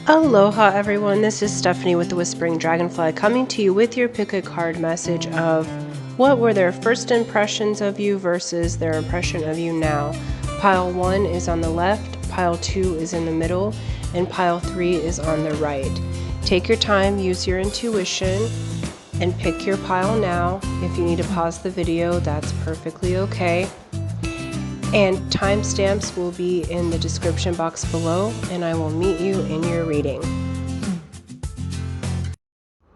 Aloha everyone, this is Stephanie with the Whispering Dragonfly coming to you with your pick a card message of what were their first impressions of you versus their impression of you now. Pile 1 is on the left, pile 2 is in the middle, and pile 3 is on the right. Take your time, use your intuition, and pick your pile now. If you need to pause the video, that's perfectly okay. And timestamps will be in the description box below, and I will meet you in your reading.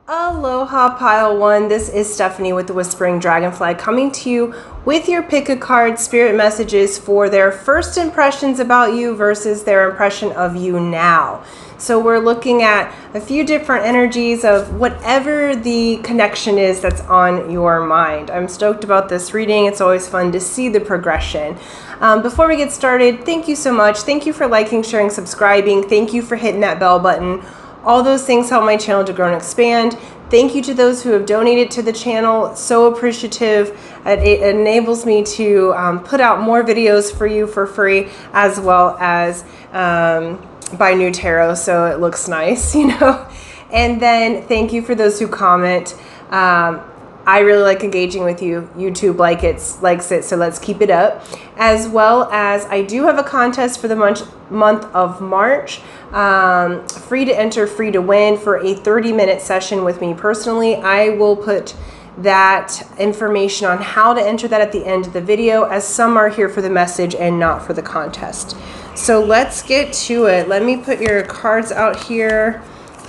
Aloha Pile 1, this is Stephanie with the Whispering Dragonfly coming to you with your pick a card spirit messages for their first impressions about you versus their impression of you now. So we're looking at a few different energies of whatever the connection is that's on your mind. I'm stoked about this reading. It's always fun to see the progression. Before we get started, thank you so much. Thank you for liking, sharing, subscribing. Thank you for hitting that bell button. All those things help my channel to grow and expand. Thank you to those who have donated to the channel. So appreciative. It enables me to put out more videos for you for free, as well as buy new tarot so it looks nice, you know. And then thank you for those who comment. I really like engaging with you. YouTube likes it, so let's keep it up. As well as I do have a contest for the month of March. Free to enter, free to win for a 30-minute session with me personally. I will put that information on how to enter that at the end of the video, as some are here for the message and not for the contest. So let's get to it. Let me put your cards out here.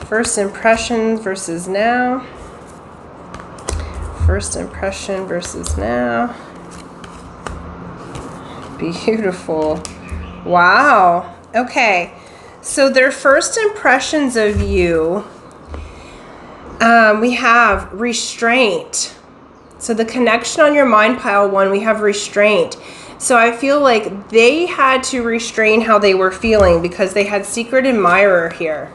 First impression versus now. First impression versus now. Beautiful. Wow. Okay. So their first impressions of you, we have restraint. So the connection on your mind pile 1, we have restraint. So I feel like they had to restrain how they were feeling because they had secret admirer here.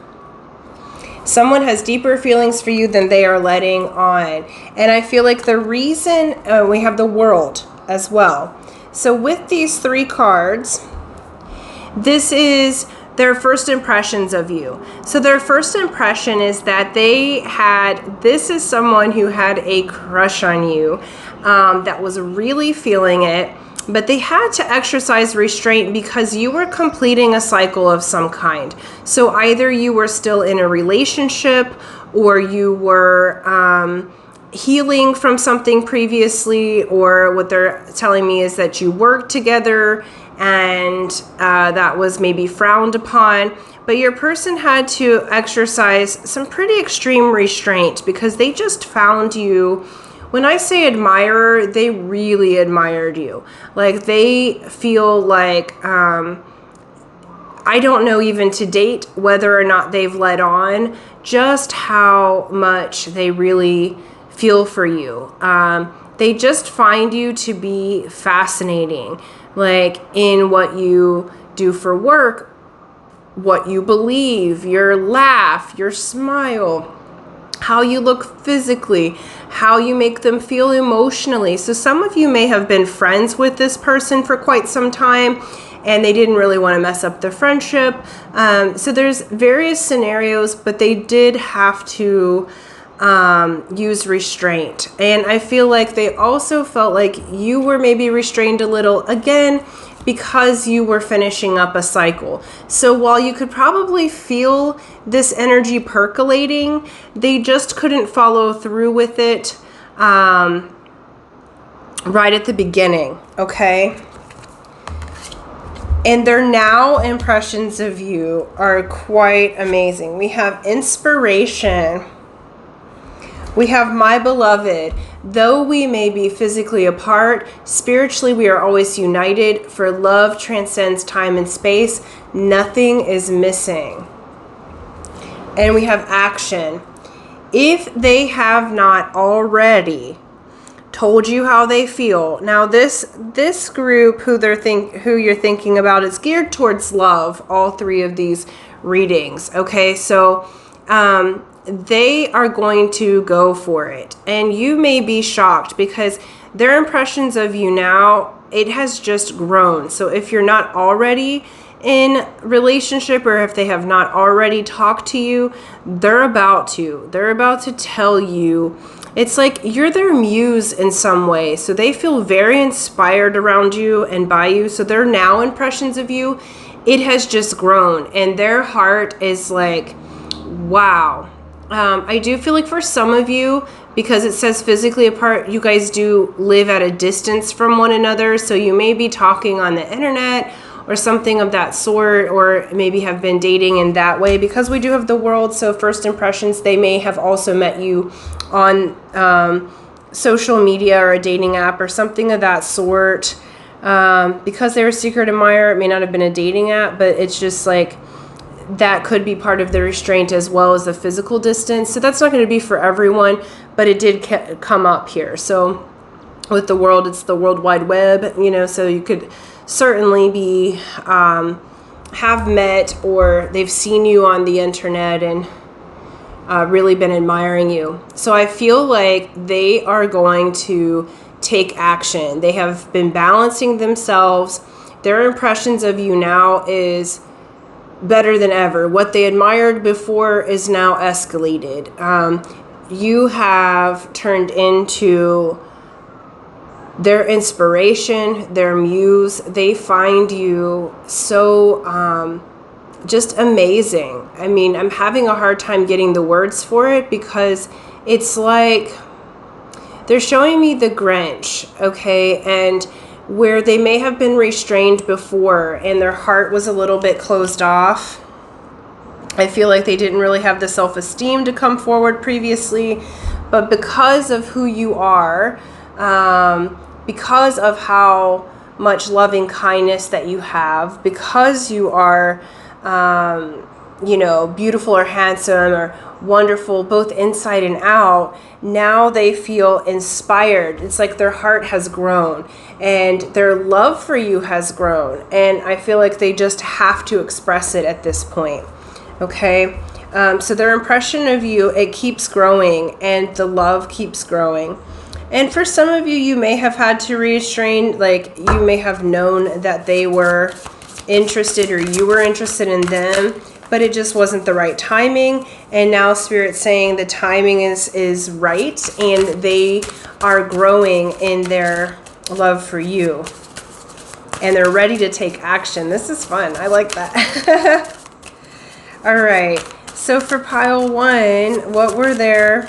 Someone has deeper feelings for you than they are letting on. And I feel like the reason, we have the world as well. So with these 3 cards, this is their first impressions of you. So their first impression is that this is someone who had a crush on you, that was really feeling it. But they had to exercise restraint because you were completing a cycle of some kind. So either you were still in a relationship, or you were healing from something previously, or what they're telling me is that you worked together and that was maybe frowned upon. But your person had to exercise some pretty extreme restraint because they just found you. When I say admirer, they really admired you. Like they feel like, I don't know even to date whether or not they've let on, just how much they really feel for you. They just find you to be fascinating, like in what you do for work, what you believe, your laugh, your smile, how you look physically, how you make them feel emotionally. So some of you may have been friends with this person for quite some time and they didn't really want to mess up the friendship. So there's various scenarios, but they did have to use restraint. And I feel like they also felt like you were maybe restrained a little, again, because you were finishing up a cycle. So while you could probably feel this energy percolating, they just couldn't follow through with it right at the beginning, okay? And their now impressions of you are quite amazing. We have inspiration. We have my beloved. Though we may be physically apart, spiritually we are always united, for love transcends time and space. Nothing is missing. And we have action. If they have not already told you how they feel. Now this group who you're thinking about is geared towards love, all 3 of these readings. Okay, so they are going to go for it. And you may be shocked because their impressions of you now, it has just grown. So if you're not already in relationship, or if they have not already talked to you, they're about to. They're about to tell you. It's like you're their muse in some way. So they feel very inspired around you and by you. So their now impressions of you, it has just grown. And their heart is like, wow. I do feel like for some of you, because it says physically apart, you guys do live at a distance from one another. So you may be talking on the internet or something of that sort, or maybe have been dating in that way, because we do have the world. So first impressions, they may have also met you on social media or a dating app or something of that sort. Because they're a secret admirer, it may not have been a dating app, but it's just like that could be part of the restraint as well as the physical distance. So that's not going to be for everyone, but it did come up here. So with the world, it's the World Wide Web, you know, so you could certainly be have met, or they've seen you on the internet and really been admiring you. So I feel like they are going to take action. They have been balancing themselves. Their impressions of you now is better than ever. What they admired before is now escalated. You have turned into their inspiration, their muse. They find you so just amazing. I mean, I'm having a hard time getting the words for it, because it's like they're showing me the Grinch, okay? And where they may have been restrained before and their heart was a little bit closed off. I feel like they didn't really have the self-esteem to come forward previously, but because of who you are, because of how much loving kindness that you have, because you are, you know, beautiful or handsome or wonderful, both inside and out, now they feel inspired. It's like their heart has grown and their love for you has grown. And I feel like they just have to express it at this point. Okay. So their impression of you, it keeps growing and the love keeps growing. And for some of you, you may have had to restrain, like you may have known that they were interested or you were interested in them, but it just wasn't the right timing. And now Spirit's saying the timing is right, and they are growing in their love for you. And they're ready to take action. This is fun. I like that. All right. So for pile one, what were their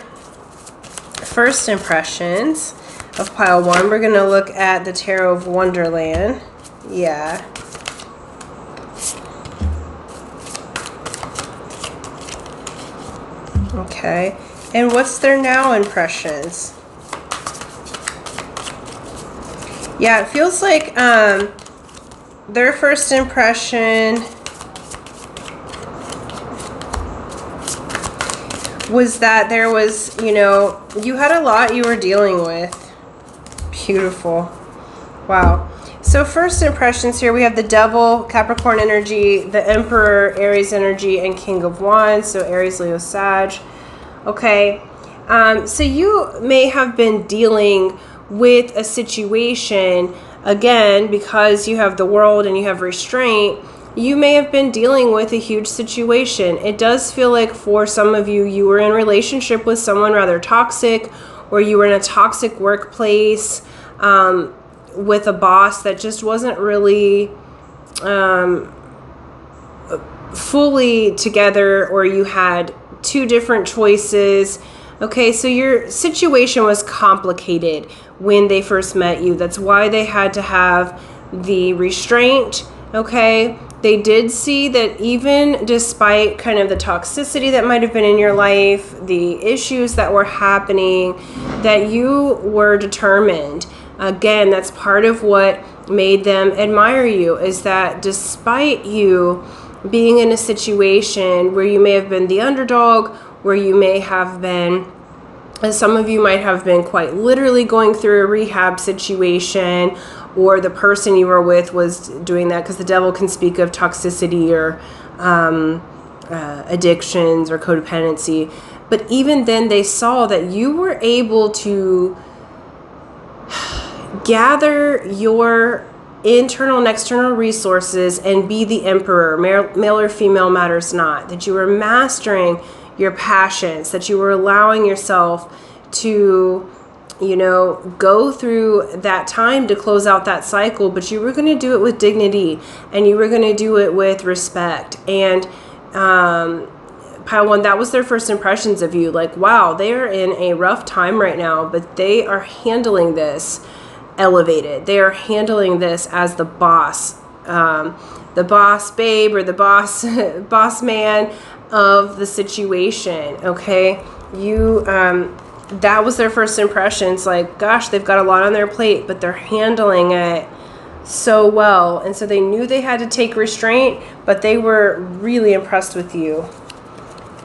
first impressions of pile one? We're going to look at the Tarot of Wonderland. Yeah. Okay. And what's their now impressions? Yeah, it feels like their first impression was that there was, you know, you had a lot you were dealing with. Beautiful. Wow. So first impressions here, we have the Devil, Capricorn energy, the Emperor, Aries energy, and King of Wands. So Aries, Leo, Sag. Okay. So you may have been dealing with a situation, again, because you have the World and you have restraint. You may have been dealing with a huge situation. It does feel like for some of you, you were in a relationship with someone rather toxic, or you were in a toxic workplace with a boss that just wasn't really fully together, or you had two different choices. Okay, so your situation was complicated when they first met you. That's why they had to have the restraint. Okay, they did see that even despite kind of the toxicity that might have been in your life, the issues that were happening, that you were determined. Again, that's part of what made them admire you, is that despite you being in a situation where you may have been the underdog, where you may have been, as some of you might have been quite literally going through a rehab situation, or the person you were with was doing that, because the Devil can speak of toxicity or addictions or codependency. But even then, they saw that you were able to gather your internal and external resources and be the emperor. Male or female matters not. That you were mastering your passions, that you were allowing yourself to, you know, go through that time to close out that cycle, but you were going to do it with dignity, and you were going to do it with respect. And Pile 1, that was their first impressions of you. Like, wow, they're in a rough time right now, but they are handling this elevated. They are handling this as the boss babe, or the boss man of the situation. Okay, you that was their first impressions. Like, gosh, they've got a lot on their plate, but they're handling it so well. And so they knew they had to take restraint, but they were really impressed with you.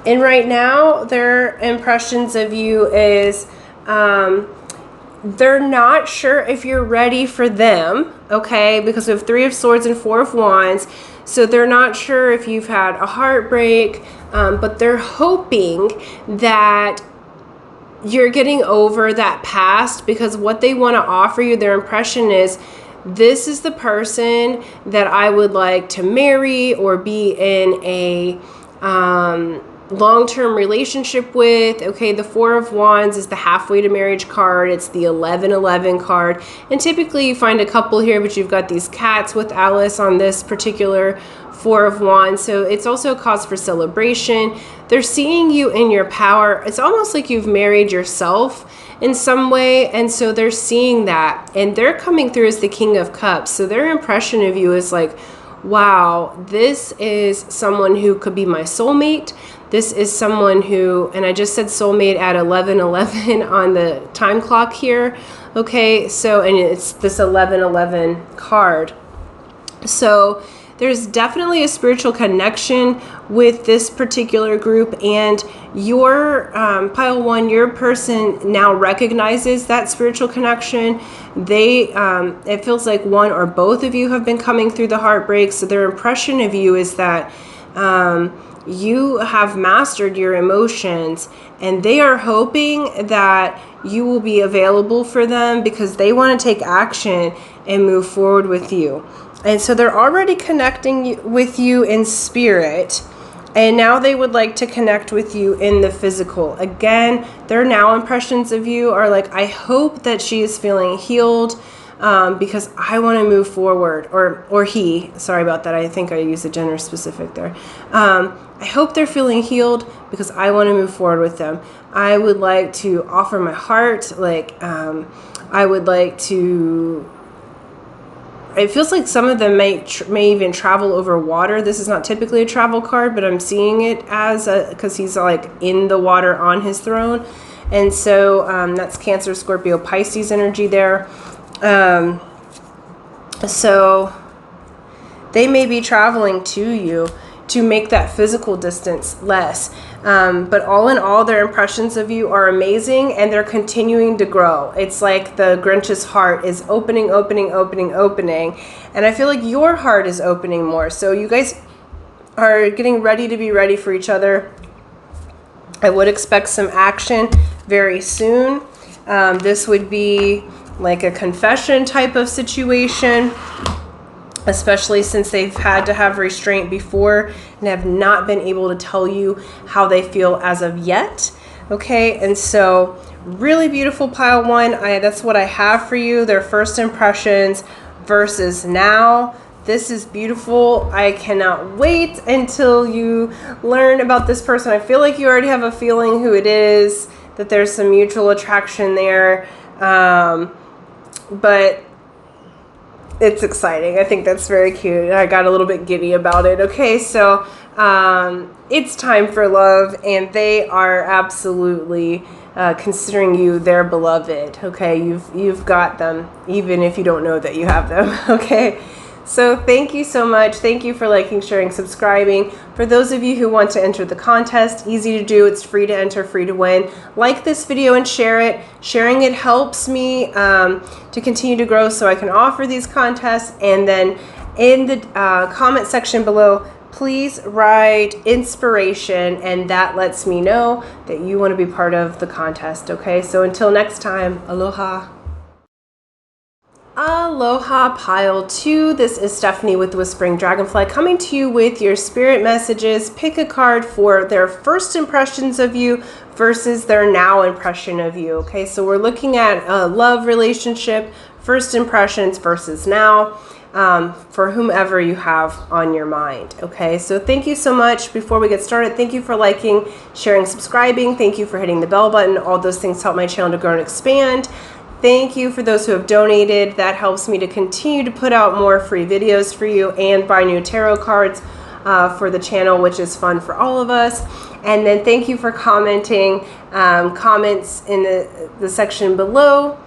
And right now, their impressions of you is they're not sure if you're ready for them, okay? Because we have 3 of Swords and 4 of Wands. So they're not sure if you've had a heartbreak, but they're hoping that you're getting over that past, because what they want to offer you, their impression is, this is the person that I would like to marry or be in a long-term relationship with. Okay, the 4 of Wands is the halfway to marriage card. It's the 11-11 card. And typically you find a couple here, but you've got these cats with Alice on this particular 4 of Wands. So it's also a cause for celebration. They're seeing you in your power. It's almost like you've married yourself in some way. And so they're seeing that. And they're coming through as the King of Cups. So their impression of you is like, wow, this is someone who could be my soulmate. This is someone who, and I just said soulmate at 11:11 on the time clock here. Okay, so, and it's this 11:11 card. So there's definitely a spiritual connection with this particular group, and your Pile 1, your person now recognizes that spiritual connection. They, it feels like one or both of you have been coming through the heartbreak. So their impression of you is that you have mastered your emotions, and they are hoping that you will be available for them because they want to take action and move forward with you. And so they're already connecting with you in spirit, and now they would like to connect with you in the physical. Again, their now impressions of you are like, I hope that she is feeling healed because I want to move forward. Or he, sorry about that. I think I used a gender specific there. I hope they're feeling healed because I want to move forward with them. I would like to offer my heart. Like, I would like to... It feels like some of them may even travel over water. This is not typically a travel card, but I'm seeing it as because he's like in the water on his throne. And so that's Cancer, Scorpio, Pisces energy there. So they may be traveling to you to make that physical distance less. But all in all, their impressions of you are amazing, and they're continuing to grow. It's like the Grinch's heart is opening. And I feel like your heart is opening more. So you guys are getting ready to be ready for each other. I would expect some action very soon. This would be like a confession type of situation, especially since they've had to have restraint before and have not been able to tell you how they feel as of yet. Okay, and so really beautiful Pile 1. That's what I have for you. Their first impressions versus now. This is beautiful. I cannot wait until you learn about this person. I feel like you already have a feeling who it is, that there's some mutual attraction there. But it's exciting. I think that's very cute. I got a little bit giddy about it. Okay, so it's time for love, and they are absolutely considering you their beloved. Okay, you've got them, even if you don't know that you have them. Okay, so thank you so much. Thank you for liking, sharing, subscribing. For those of you who want to enter the contest, easy to do. It's free to enter, free to win. Like this video and share it. Sharing it helps me to continue to grow so I can offer these contests. And then in the comment section below, please write inspiration, and that lets me know that you want to be part of the contest. Okay, so until next time, aloha. Aloha pile 2. This is Stephanie with the Whispering Dragonfly coming to you with your spirit messages. Pick a card for their first impressions of you versus their now impression of you. Okay, so we're looking at a love relationship, first impressions versus now, for whomever you have on your mind. Okay, so thank you so much. Before we get started, thank you for liking, sharing, subscribing. Thank you for hitting the bell button. All those things help my channel to grow and expand. Thank you for those who have donated. That helps me to continue to put out more free videos for you and buy new tarot cards for the channel, which is fun for all of us. And then thank you for commenting. Comments in the section below.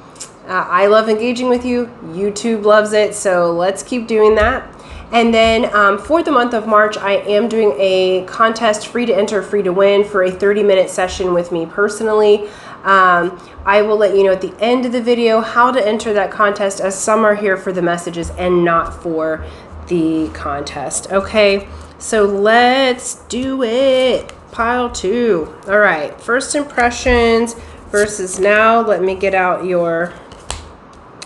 I love engaging with you. YouTube loves it. So let's keep doing that. And then for the month of March, I am doing a contest, free to enter, free to win, for a 30-minute session with me personally. I will let you know at the end of the video how to enter that contest, as some are here for the messages and not for the contest. Okay, so let's do it. Pile 2. All right, first impressions versus now. Let me get out your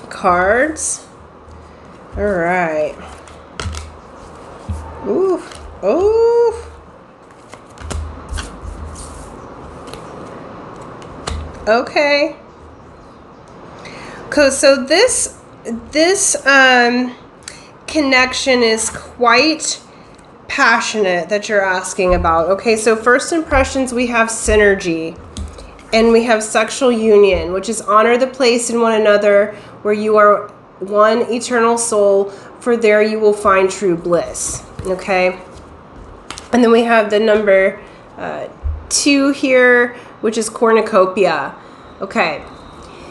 cards. All right. Ooh, ooh. Okay. So this connection is quite passionate that you're asking about. Okay, so first impressions, we have synergy and we have sexual union, which is honor the place in one another where you are one eternal soul, for there you will find true bliss. Okay, and then we have the number 2 here, which is cornucopia. Okay,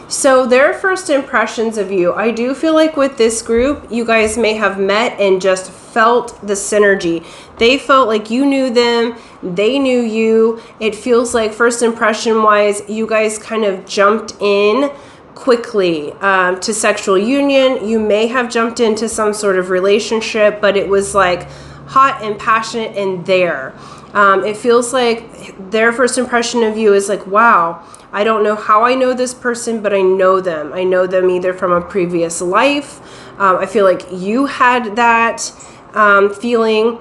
so their first impressions of you, I do feel like with this group, you guys may have met and just felt the synergy. They felt like you knew them, they knew you. It feels like first impression wise, you guys kind of jumped in quickly to sexual union. You may have jumped into some sort of relationship, but it was like hot and passionate and there. It feels like their first impression of you is like, wow, I don't know how I know this person, but I know them. I know them either from a previous life. I feel like you had that feeling.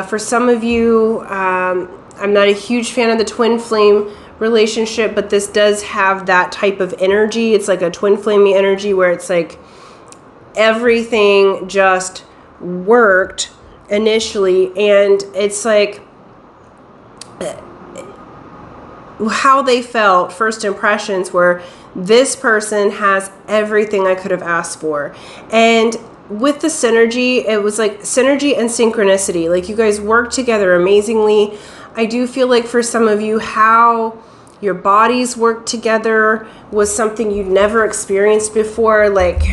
For some of you, I'm not a huge fan of the twin flame relationship, but this does have that type of energy. It's like a twin flamey energy where it's like everything just worked initially, and it's like how they felt, first impressions were, this person has everything I could have asked for. And with the synergy, it was like synergy and synchronicity. Like you guys work together amazingly. I do feel like for some of you, how your bodies work together was something you'd never experienced before. Like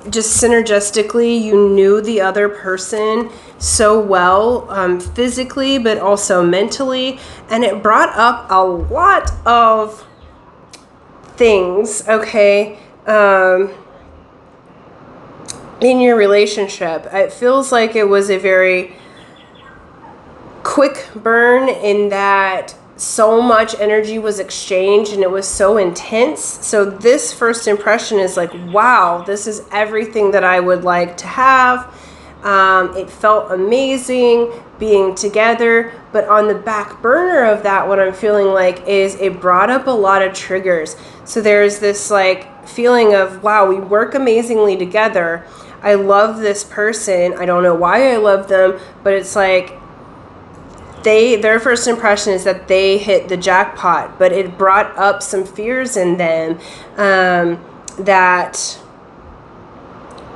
just synergistically, you knew the other person so well, physically, but also mentally. And it brought up a lot of things, okay, in your relationship. It feels like it was a very quick burn in that so much energy was exchanged and it was so intense. So this first impression is like, wow, this is everything that I would like to have. It felt amazing being together, but on the back burner of that, what I'm feeling like is it brought up a lot of triggers. So there's this like feeling of, wow, we work amazingly together. I love this person. I don't know why I love them, but it's like their first impression is that they hit the jackpot, but it brought up some fears in them that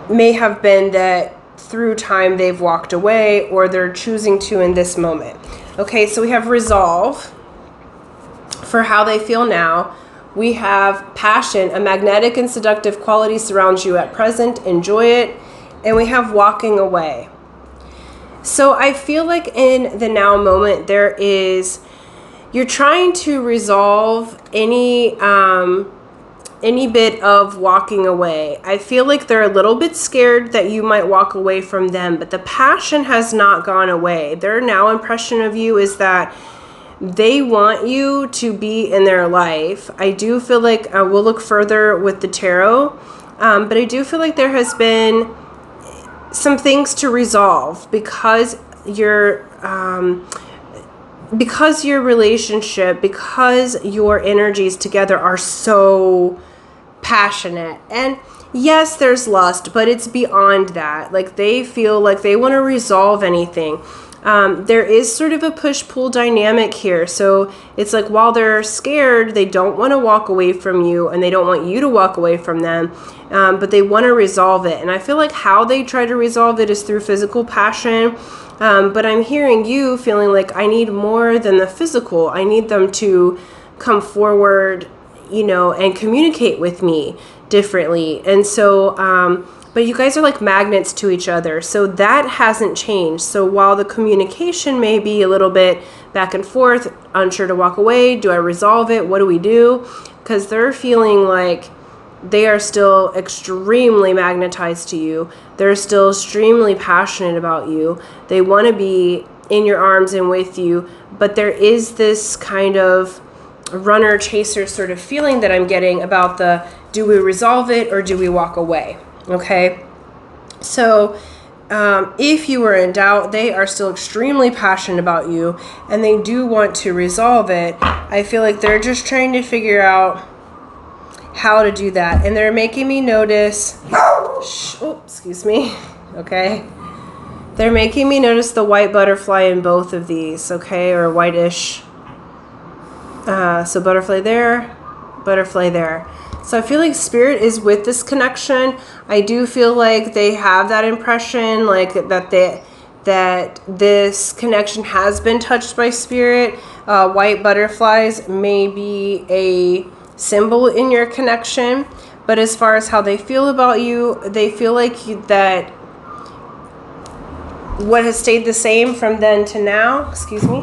may have been that through time they've walked away or they're choosing to in this moment. Okay, so we have resolve for how they feel now. We have passion, a magnetic and seductive quality surrounds you at present, enjoy it. And we have walking away. So I feel like in the now moment, you're trying to resolve any bit of walking away. I feel like they're a little bit scared that you might walk away from them, but the passion has not gone away. Their now impression of you is that they want you to be in their life. I do feel like we'll look further with the tarot, But I do feel like there has been some things to resolve because your relationship, because your energies together are so passionate. And yes, there's lust, but it's beyond that. Like, they feel like they want to resolve anything. There is sort of a push-pull dynamic here. So it's like, while they're scared, they don't want to walk away from you, and they don't want you to walk away from them, but they want to resolve it. And I feel like how they try to resolve it is through physical passion. But I'm hearing you feeling like, I need more than the physical. I need them to come forward, and communicate with me differently. And so, but you guys are like magnets to each other. So that hasn't changed. So while the communication may be a little bit back and forth, unsure to walk away, do I resolve it? What do we do? Because they're feeling like they are still extremely magnetized to you. They're still extremely passionate about you. They want to be in your arms and with you. But there is this kind of runner chaser sort of feeling that I'm getting about the, do we resolve it or do we walk away? Okay. So if you were in doubt, they are still extremely passionate about you and they do want to resolve it. I feel like they're just trying to figure out how to do that. And they're making me notice, excuse me. Okay. They're making me notice the white butterfly in both of these. Okay. Or whitish. So butterfly there, butterfly there. So I feel like spirit is with this connection. I do feel like they have that impression, like that this connection has been touched by spirit. White butterflies may be a symbol in your connection, but as far as how they feel about you, they feel like that what has stayed the same from then to now, excuse me.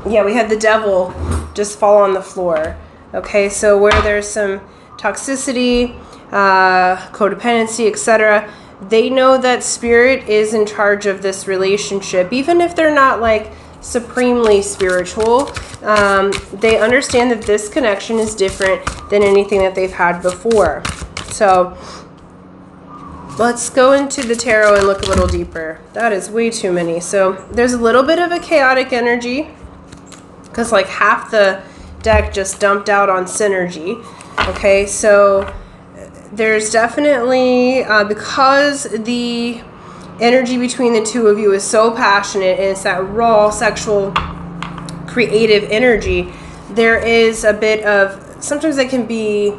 Yeah, we had the devil just fall on the floor. Okay, so where there's some toxicity, codependency, etc., they know that spirit is in charge of this relationship. Even if they're not like supremely spiritual, they understand that this connection is different than anything that they've had before. So let's go into the tarot and look a little deeper. That is way too many. So there's a little bit of a chaotic energy, because like half the deck just dumped out on synergy. Okay, so there's definitely, because the energy between the two of you is so passionate and it's that raw sexual creative energy, there is a bit of, sometimes it can be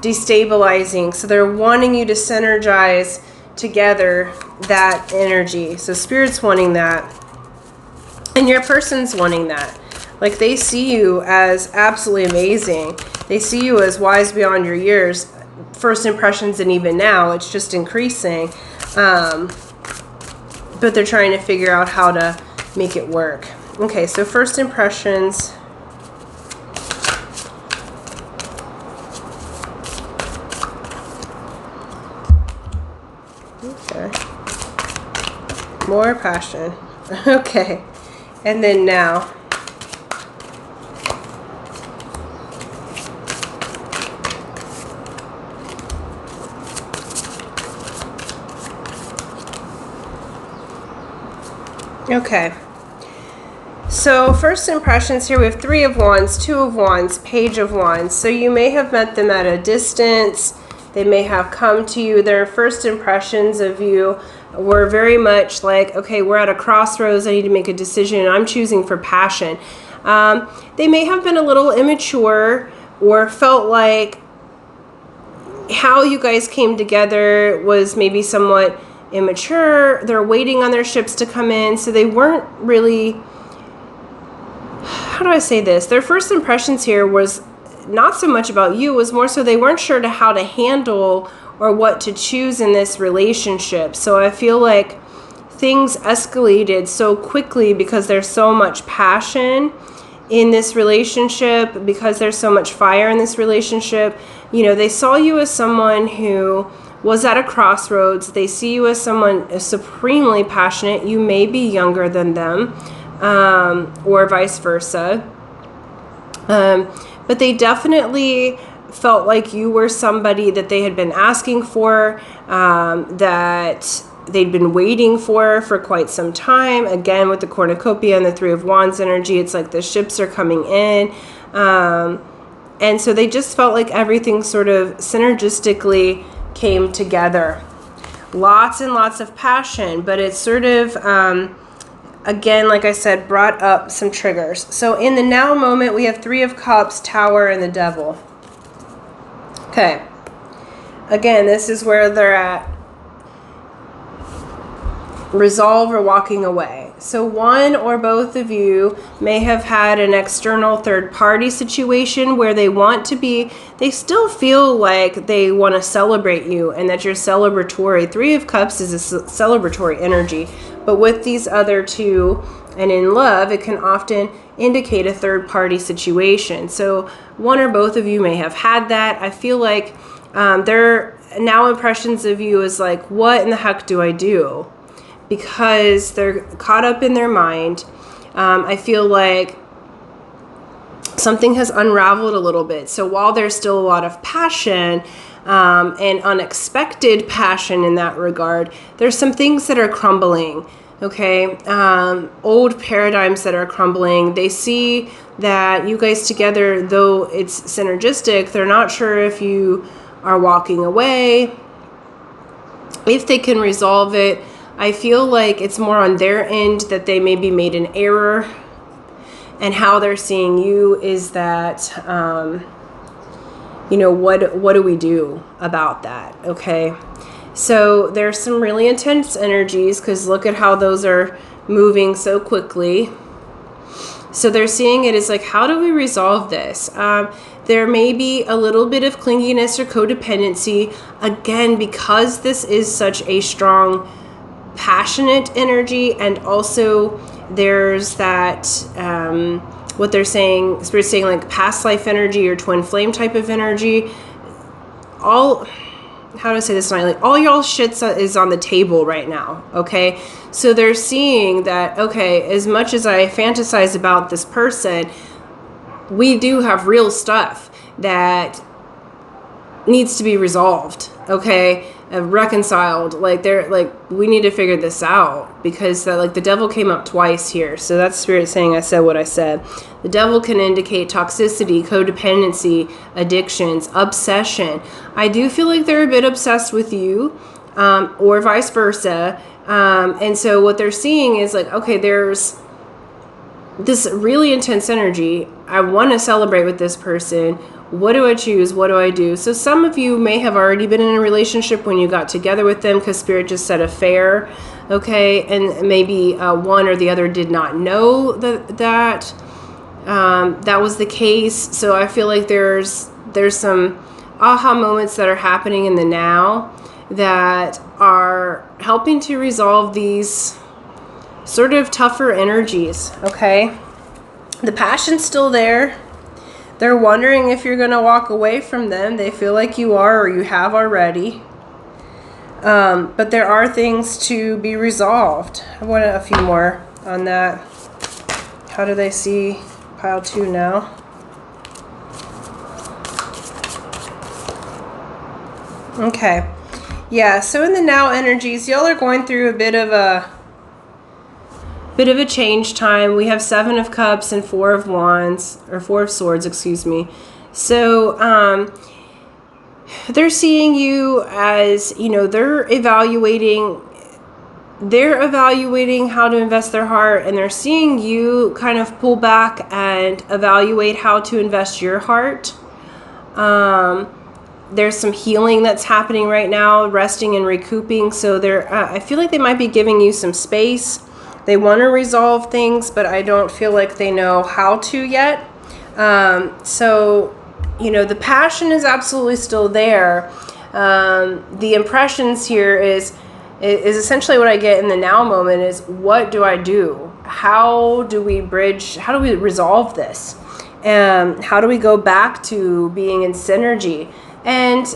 destabilizing. So they're wanting you to synergize together that energy. So spirit's wanting that, and your person's wanting that. Like, they see you as absolutely amazing. They see you as wise beyond your years. First impressions, and even now, it's just increasing. But they're trying to figure out how to make it work. Okay, so first impressions. Okay. More passion. Okay. And then now. Okay, so first impressions here, we have 3 of Wands, 2 of Wands, Page of Wands. So you may have met them at a distance. They may have come to you. Their first impressions of you were very much like, okay, we're at a crossroads. I need to make a decision. I'm choosing for passion. They may have been a little immature or felt like how you guys came together was maybe somewhat immature. They're waiting on their ships to come in, so they weren't really, how do I say this? Their first impressions here was not so much about you, it was more so they weren't sure how to handle or what to choose in this relationship. So I feel like things escalated so quickly because there's so much passion in this relationship, because there's so much fire in this relationship. You know, they saw you as someone who was at a crossroads. They see you as someone supremely passionate. You may be younger than them, or vice versa. But they definitely felt like you were somebody that they had been asking for, that they'd been waiting for quite some time. Again, with the cornucopia and the Three of Wands energy, it's like the ships are coming in. And so they just felt like everything sort of synergistically came together. Lots and lots of passion, but it's sort of, again, like I said, brought up some triggers. So in the now moment, we have Three of Cups, Tower, and the Devil. Okay. Again, this is where they're at. Resolve or walking away. So one or both of you may have had an external third party situation where they still feel like they want to celebrate you and that you're celebratory. Three of Cups is a celebratory energy, but with these other two and in love, it can often indicate a third party situation. So one or both of you may have had that. I feel like their now impressions of you is like, what in the heck do I do? Because they're caught up in their mind. I feel like something has unraveled a little bit. So while there's still a lot of passion and unexpected passion in that regard, there's some things that are crumbling, okay? Old paradigms that are crumbling. They see that you guys together, though it's synergistic, they're not sure if you are walking away, if they can resolve it. I feel like it's more on their end that they maybe made an error, and how they're seeing you is that, what do we do about that? Okay. So there's some really intense energies, because look at how those are moving so quickly. So they're seeing it as like, how do we resolve this? There may be a little bit of clinginess or codependency, again, because this is such a strong passionate energy, and also there's that what they're saying, Spirit's saying, like past life energy or twin flame type of energy. How do I say this tonight? Like all y'all shits is on the table right now, okay? So they're seeing that, okay, as much as I fantasize about this person, we do have real stuff that needs to be resolved, okay? Reconciled. Like we need to figure this out, because the devil came up twice here. So that's Spirit saying I said what I said. The devil can indicate toxicity, codependency, addictions, obsession. I do feel like they're a bit obsessed with you, or vice versa. And so what they're seeing is like, okay, there's this really intense energy. I want to celebrate with this person. What do I choose? What do I do? So some of you may have already been in a relationship when you got together with them, because Spirit just said affair, okay? And maybe one or the other did not know that was the case. So I feel like there's some aha moments that are happening in the now that are helping to resolve these sort of tougher energies, okay? The passion's still there. They're wondering if you're going to walk away from them. They feel like you are, or you have already. But there are things to be resolved. I want a few more on that. How do they see pile 2 now? Okay. Yeah, so in the now energies, y'all are going through a bit of a change time. We have 7 of Cups and 4 of Wands, or 4 of Swords, excuse me. So they're seeing you as, they're evaluating how to invest their heart, and they're seeing you kind of pull back and evaluate how to invest your heart. There's some healing that's happening right now, resting and recouping. So I feel like they might be giving you some space. They want to resolve things, but I don't feel like they know how to yet. So, the passion is absolutely still there. The impressions here is essentially what I get in the now moment is, what do I do? How do we resolve this? How do we go back to being in synergy? And,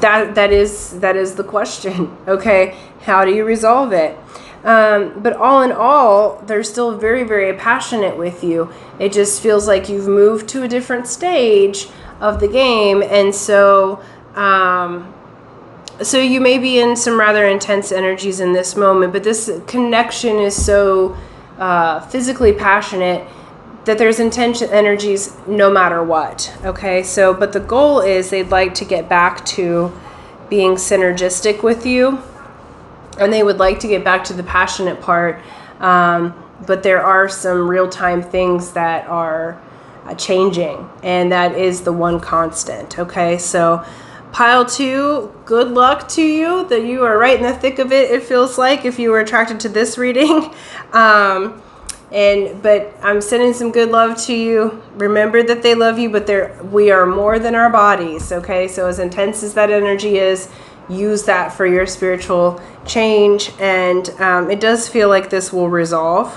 that is the question. Okay, how do you resolve it? But all in all, they're still very, very passionate with you. It just feels like you've moved to a different stage of the game. And so, so you may be in some rather intense energies in this moment, but this connection is so physically passionate that there's intense energies no matter what. Okay, so, but the goal is they'd like to get back to being synergistic with you, and they would like to get back to the passionate part, but there are some real-time things that are changing, and that is the one constant. Okay, so pile 2, good luck to you, that you are right in the thick of it, it feels like, if you were attracted to this reading. But I'm sending some good love to you. Remember that they love you, but we are more than our bodies. Okay, so as intense as that energy is, use that for your spiritual change. And it does feel like this will resolve.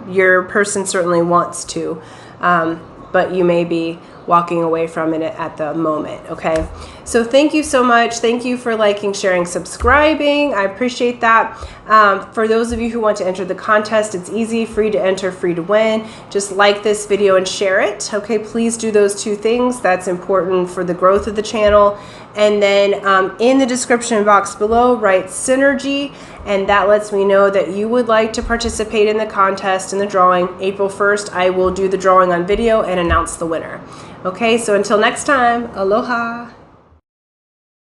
Your person certainly wants to, but you may be walking away from it at the moment. Okay, so thank you so much. Thank you for liking, sharing, subscribing. I appreciate that. For those of you who want to enter the contest, it's easy, free to enter, free to win. Just like this video and share it. Okay, please do those 2 things. That's important for the growth of the channel. And then in the description box below, write synergy, and that lets me know that you would like to participate in the contest and the drawing. April 1st, I will do the drawing on video and announce the winner. Okay, so until next time, aloha.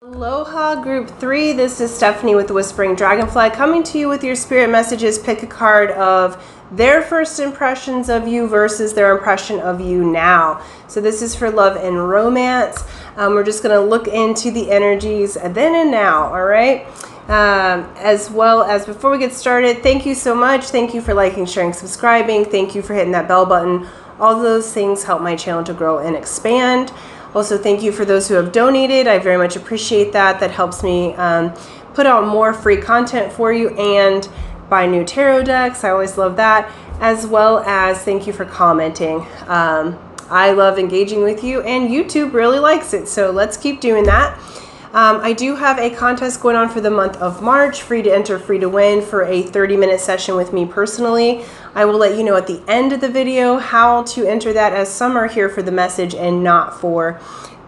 Aloha group 3, this is Stephanie with the Whispering Dragonfly, coming to you with your spirit messages. Pick a card of their first impressions of you versus their impression of you now. So this is for love and romance. We're just going to look into the energies then and now, all right? As well as before we get started, thank you so much. Thank you for liking, sharing, subscribing. Thank you for hitting that bell button. All those things help my channel to grow and expand. Also, thank you for those who have donated. I very much appreciate that. That helps me put out more free content for you and buy new tarot decks. I always love that. As well as thank you for commenting. I love engaging with you, and YouTube really likes it. So let's keep doing that. I do have a contest going on for the month of March, free to enter, free to win, for a 30-minute session with me personally. I will let you know at the end of the video how to enter that, as some are here for the message and not for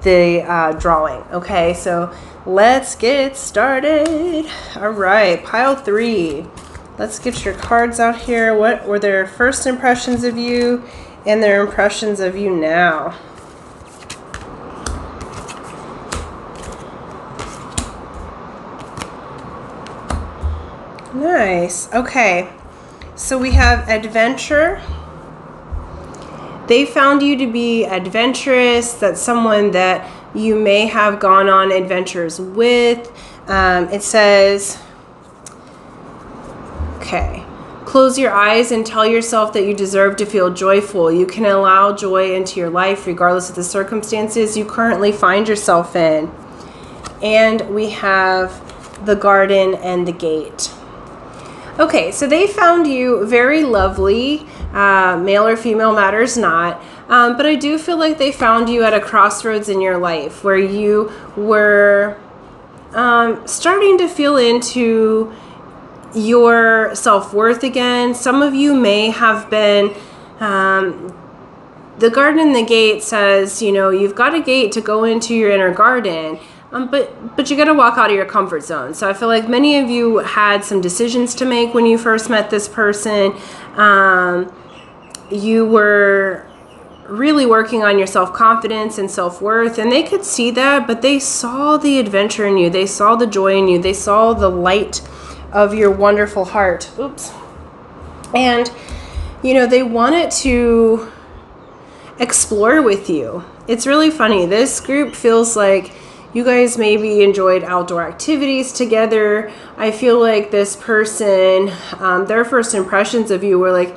the drawing. Okay, so let's get started. All right, pile 3. Let's get your cards out here. What were their first impressions of you and their impressions of you now? Nice. Okay, so we have adventure. They found you to be adventurous. That's someone that you may have gone on adventures with. It says, okay, close your eyes and tell yourself that you deserve to feel joyful. You can allow joy into your life regardless of the circumstances you currently find yourself in. And we have the garden and the gate. Okay, so they found you very lovely. Male or female matters not. But I do feel like they found you at a crossroads in your life where you were starting to feel into your self-worth again. Some of you may have been, the garden and the gate says, you know, you've got a gate to go into your inner garden. But you got to walk out of your comfort zone. So I feel like many of you had some decisions to make when you first met this person. You were really working on your self-confidence and self-worth, and they could see that, but they saw the adventure in you. They saw the joy in you. They saw the light of your wonderful heart. Oops. And, you know, they wanted to explore with you. It's really funny. This group feels like you guys maybe enjoyed outdoor activities together. I feel like this person, their first impressions of you were like,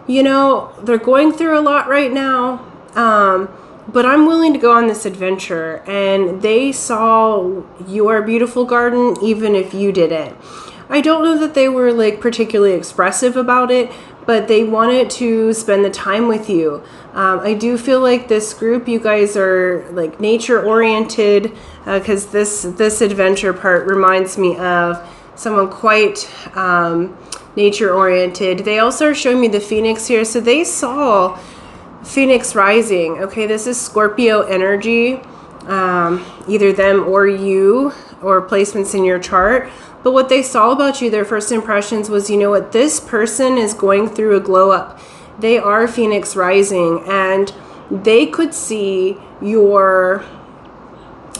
you know, they're going through a lot right now, but I'm willing to go on this adventure. And they saw your beautiful garden even if you didn't. I don't know that they were like particularly expressive about it, but they wanted to spend the time with you. I do feel like this group, you guys are like nature oriented, because this adventure part reminds me of someone quite nature oriented. They also are showing me the Phoenix here. So they saw Phoenix rising. Okay, this is Scorpio energy, either them or you, or placements in your chart. But what they saw about you, their first impressions was, you know what, this person is going through a glow up. They are Phoenix rising, and they could see your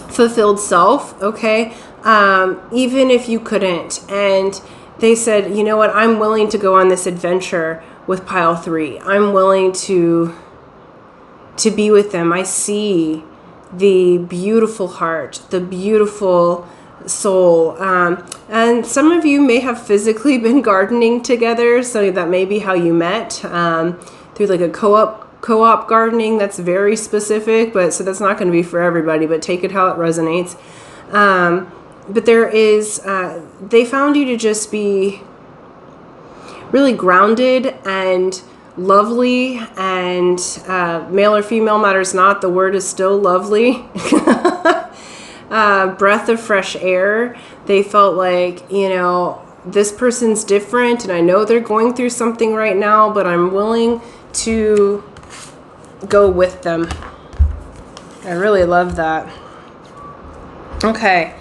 fulfilled self, okay, even if you couldn't. And they said, you know what, I'm willing to go on this adventure with pile 3. I'm willing to be with them. I see the beautiful heart, the beautiful soul. And some of you may have physically been gardening together, so that may be how you met, through like a co-op gardening. That's very specific, but so that's not going to be for everybody, but take it how it resonates. But there is, they found you to just be really grounded and lovely, and male or female matters not. The word is still lovely. Breath of fresh air. They felt like, you know, this person's different, and I know they're going through something right now, but I'm willing to go with them. I really love that. Okay.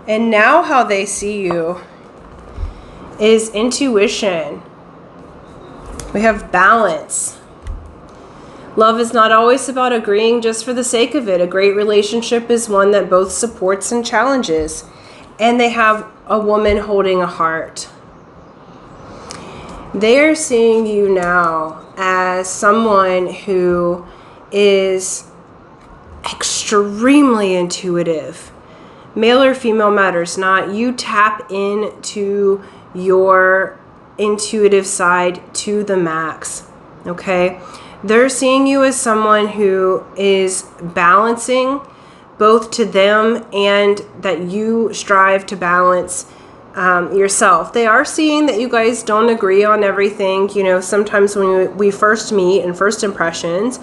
And now how they see you is intuition. We have balance. Love is not always about agreeing just for the sake of it. A great relationship is one that both supports and challenges. And they have a woman holding a heart. They are seeing you now as someone who is extremely intuitive. Male or female matters not. You tap into your intuitive side to the max. Okay? They're seeing you as someone who is balancing both to them, and that you strive to balance yourself. They are seeing that you guys don't agree on everything. You know, sometimes when we first meet in first impressions,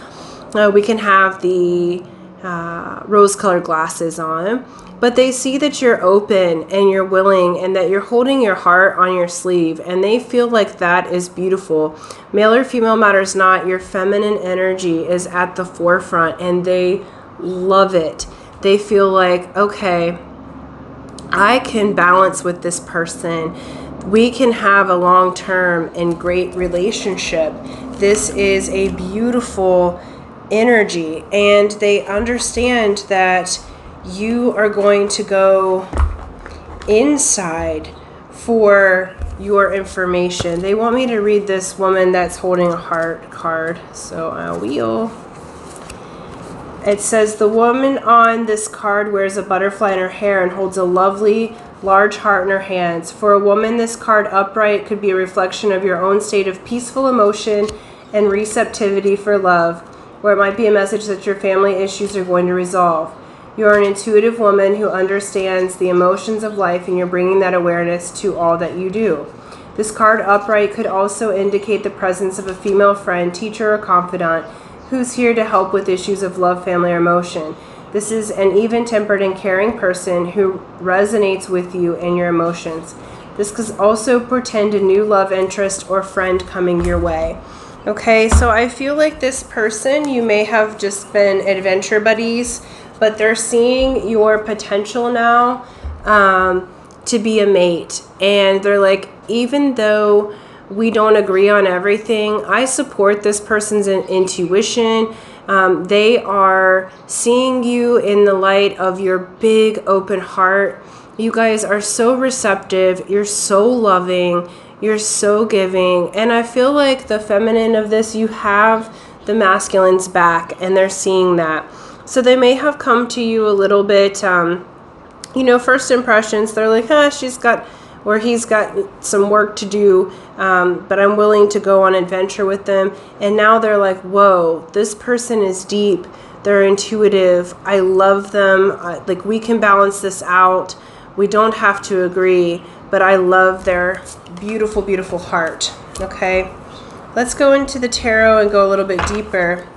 we can have the rose-colored glasses on. But they see that you're open and you're willing, and that you're holding your heart on your sleeve, and they feel like that is beautiful. Male or female matters not. Your feminine energy is at the forefront, and they love it. They feel like, okay, I can balance with this person. We can have a long-term and great relationship. This is a beautiful energy, and they understand that you are going to go inside for your information. They want me to read this woman that's holding a heart card, so I will. It says, the woman on this card wears a butterfly in her hair and holds a lovely large heart in her hands. For a woman, this card upright could be a reflection of your own state of peaceful emotion and receptivity for love, or it might be a message that your family issues are going to resolve. You are an intuitive woman who understands the emotions of life, and you're bringing that awareness to all that you do. This card upright could also indicate the presence of a female friend, teacher, or confidant who's here to help with issues of love, family, or emotion. This is an even-tempered and caring person who resonates with you and your emotions. This could also portend a new love interest or friend coming your way. Okay, so I feel like this person, you may have just been adventure buddies, but they're seeing your potential now to be a mate. And they're like, even though we don't agree on everything, I support this person's intuition. They are seeing you in the light of your big open heart. You guys are so receptive. You're so loving. You're so giving. And I feel like the feminine of this, you have the masculine's back, and they're seeing that. So they may have come to you a little bit, you know, first impressions. They're like, she's got, or he's got some work to do, but I'm willing to go on adventure with them. And now they're like, whoa, this person is deep. They're intuitive. I love them. Like, we can balance this out. We don't have to agree, but I love their beautiful, beautiful heart. Okay, let's go into the tarot and go a little bit deeper.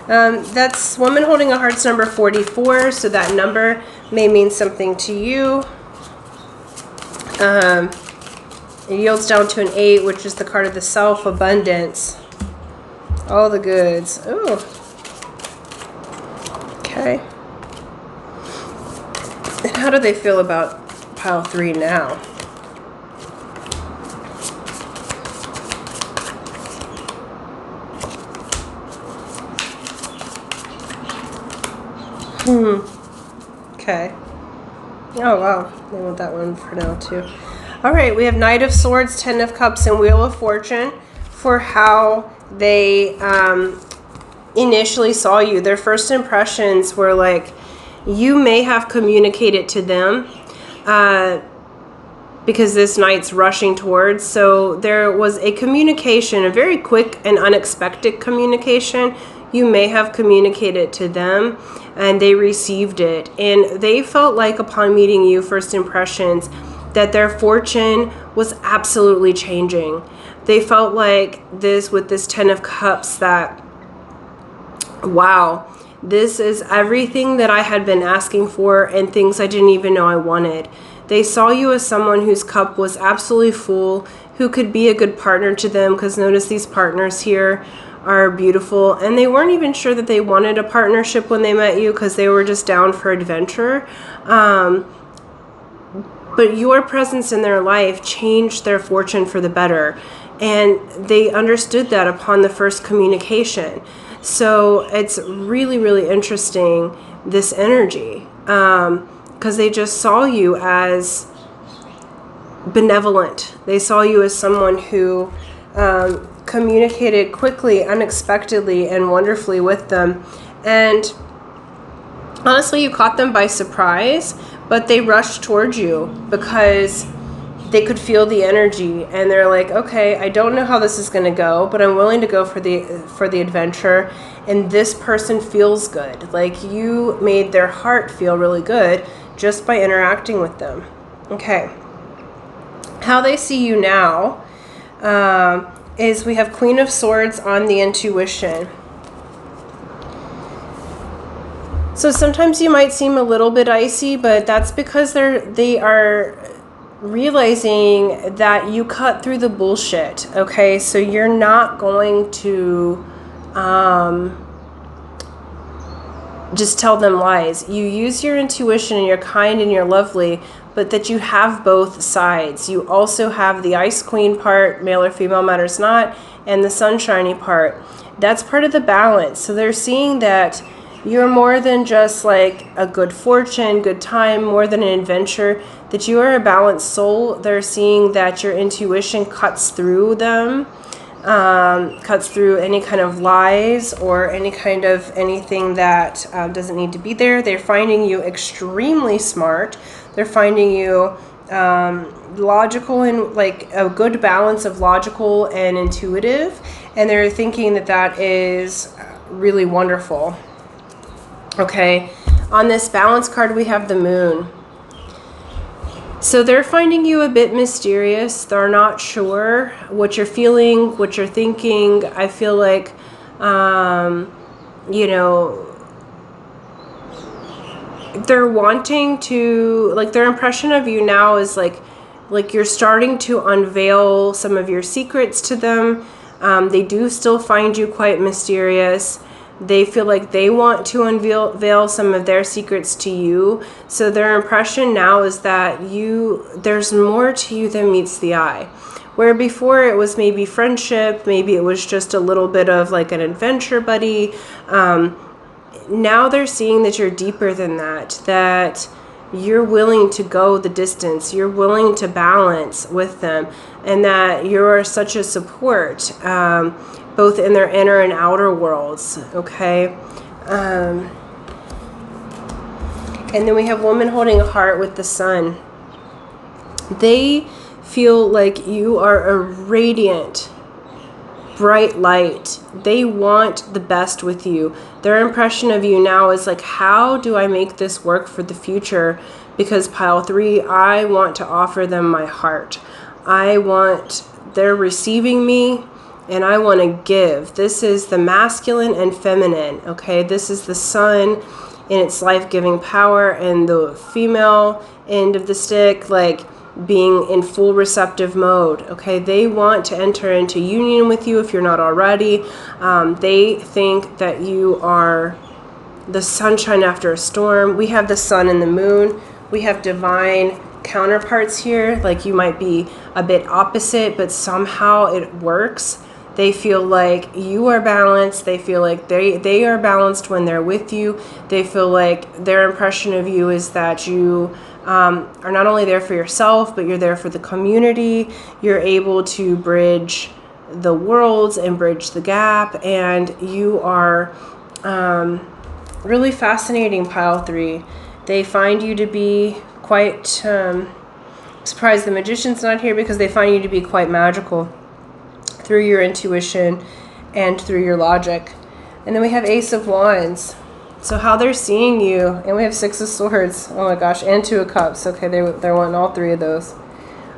That's woman holding a heart's number 44, so that number may mean something to you. It yields down to an 8, which is the card of the self, abundance. All the goods. Ooh. Okay. And how do they feel about pile 3 now? Okay. Oh, wow. I want that one for now, too. All right, we have Knight of Swords, 10 of Cups, and Wheel of Fortune for how they initially saw you. Their first impressions were like, you may have communicated to them because this knight's rushing towards. So there was a communication, a very quick and unexpected communication. You may have communicated to them and they received it. And they felt like upon meeting you, first impressions, that their fortune was absolutely changing. They felt like this with this 10 of Cups that, wow, this is everything that I had been asking for and things I didn't even know I wanted. They saw you as someone whose cup was absolutely full, who could be a good partner to them, because notice these partners here are beautiful, and they weren't even sure that they wanted a partnership when they met you because they were just down for adventure. But your presence in their life changed their fortune for the better, and they understood that upon the first communication. So it's really, really interesting, this energy, because they just saw you as benevolent. They saw you as someone who communicated quickly, unexpectedly, and wonderfully with them. And honestly, you caught them by surprise, but they rushed towards you because they could feel the energy, and they're like, okay, I don't know how this is going to go, but I'm willing to go for the adventure. And this person feels good. Like, you made their heart feel really good just by interacting with them. Okay. How they see you now is we have Queen of Swords on the intuition. So sometimes you might seem a little bit icy, but that's because they are realizing that you cut through the bullshit. Okay, so you're not going to just tell them lies. You use your intuition and you're kind and you're lovely, but that you have both sides. You also have the Ice Queen part, male or female matters not, and the sunshiny part. That's part of the balance. So they're seeing that you're more than just like a good fortune, good time, more than an adventure, that you are a balanced soul. They're seeing that your intuition cuts through them, cuts through any kind of lies or any kind of anything that doesn't need to be there. They're finding you extremely smart. They're finding you logical and like a good balance of logical and intuitive. And they're thinking that that is really wonderful. Okay, on this balance card, we have the moon. So they're finding you a bit mysterious. They're not sure what you're feeling, what you're thinking. I feel like, you know, they're wanting to, like, their impression of you now is like you're starting to unveil some of your secrets to them. They do still find you quite mysterious. They feel like they want to unveil some of their secrets to you. So their impression now is that there's more to you than meets the eye. Where before it was maybe friendship, maybe it was just a little bit of like an adventure buddy. Now they're seeing that you're deeper than that, that you're willing to go the distance, you're willing to balance with them, and that you're such a support, both in their inner and outer worlds, okay? And then we have woman holding a heart with the sun. They feel like you are a radiant, bright light. They want the best with you. Their impression of you now is like, how do I make this work for the future? Because pile 3, I want to offer them my heart. They're receiving me, and I want to give. This is the masculine and feminine, okay? This is the sun in its life-giving power, and the female end of the stick, like, being in full receptive mode. Okay, they want to enter into union with you if you're not already. They think that you are the sunshine after a storm. We have the sun and the moon. We have divine counterparts here. Like, you might be a bit opposite, but somehow it works. They feel like you are balanced. They feel like they are balanced when they're with you. They feel like their impression of you is that you are not only there for yourself, but you're there for the community. You're able to bridge the worlds and bridge the gap. And you are really fascinating, pile 3. They find you to be quite surprised the magician's not here, because they find you to be quite magical through your intuition and through your logic. And then we have Ace of Wands. So how they're seeing you, and we have 6 of Swords. Oh my gosh, and 2 of Cups. Okay, they're wanting all 3 of those.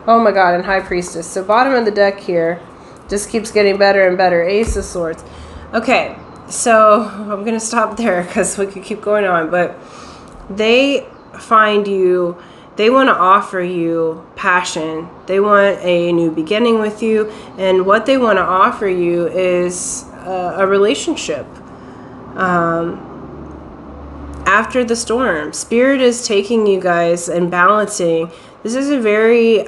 Oh my God, and High Priestess. So bottom of the deck here just keeps getting better and better. Ace of Swords. Okay, so I'm gonna stop there because we could keep going on, but they find you. They want to offer you passion. They want a new beginning with you. And what they want to offer you is a relationship. After the storm, Spirit is taking you guys and balancing. This is a very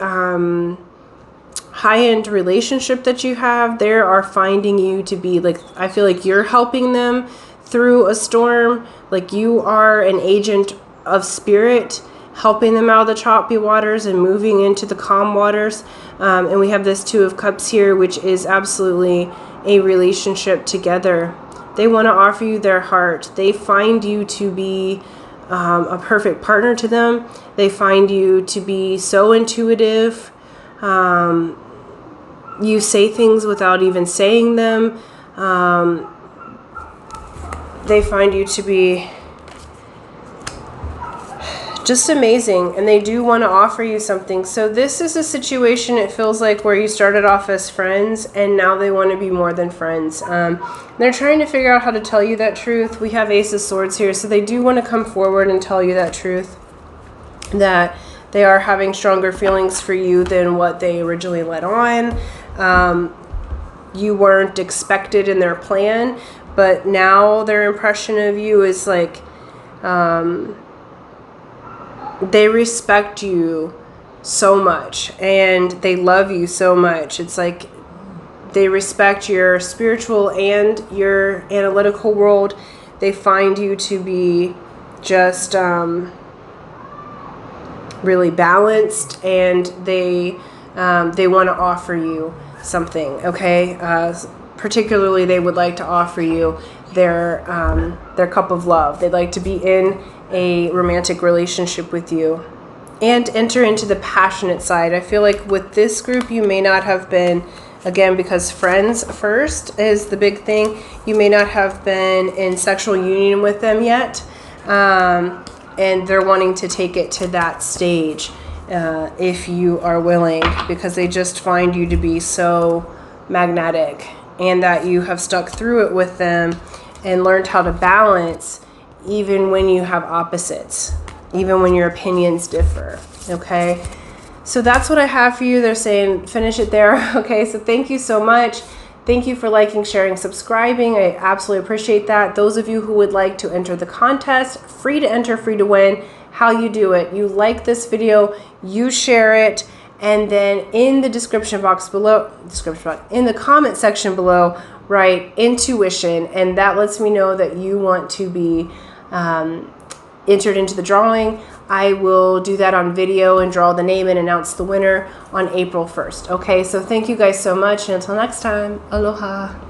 high-end relationship that you have. They are finding you to be like, I feel like you're helping them through a storm. Like, you are an agent of Spirit, helping them out of the choppy waters and moving into the calm waters. And we have this 2 of Cups here, which is absolutely a relationship together. They want to offer you their heart. They find you to be a perfect partner to them. They find you to be so intuitive. You say things without even saying them. They find you to be just amazing, and they do want to offer you something. So this is a situation, it feels like, where you started off as friends and now they want to be more than friends. They're trying to figure out how to tell you that truth. We have Ace of Swords here, so they do want to come forward and tell you that truth, that they are having stronger feelings for you than what they originally let on. You weren't expected in their plan, but now their impression of you is like, they respect you so much and they love you so much. It's like they respect your spiritual and your analytical world. They find you to be just really balanced, and they want to offer you something. Okay, particularly they would like to offer you their cup of love. They'd like to be in a romantic relationship with you and enter into the passionate side. I feel like with this group, you may not have been, again, because friends first is the big thing, you may not have been in sexual union with them yet, and they're wanting to take it to that stage if you are willing, because they just find you to be so magnetic, and that you have stuck through it with them and learned how to balance even when you have opposites, even when your opinions differ. Okay, so that's what I have for you. They're saying finish it there. Okay, so thank you so much. Thank you for liking, sharing, subscribing. I absolutely appreciate that. Those of you who would like to enter the contest, free to enter, free to win. How you do it: you like this video, you share it, and then in the description box below, in the comment section below, write intuition, and that lets me know that you want to be entered into the drawing. I will do that on video and draw the name and announce the winner on April 1st. Okay, so thank you guys so much, and until next time, aloha.